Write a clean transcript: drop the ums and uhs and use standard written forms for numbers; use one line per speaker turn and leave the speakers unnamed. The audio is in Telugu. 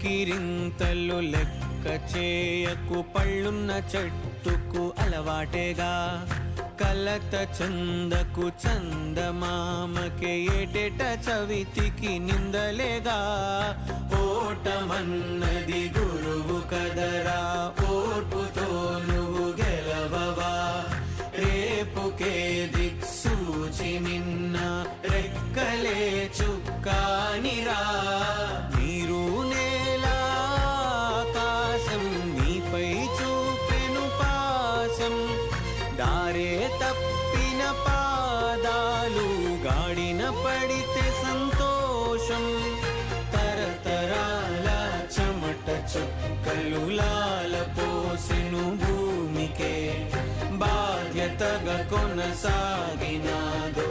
కేరింతలు లెక్క చేయకు, పళ్ళున్న చెట్టుకు అలవాటేగా. కలత చందకు చందమామకే ఏటేట చవితికి నిందలేగా. ఓటమన్నది గురువు కదరా, ఓర్పుతో నువ్వు గెలవవా. రేపుకే దిక్సూచి నిన్న రెక్కలే చుక్కానిరా. నీరు నేల ఆకాశం నీపై చూపెను పాశం. దారే తప్పిన పాదాలు గాడిన పడితే సంతోషం. తరతరాల చెమట చుక్కలు లాల పోసెను భూమికే, బాధ్యతగా కొనసాగినాదో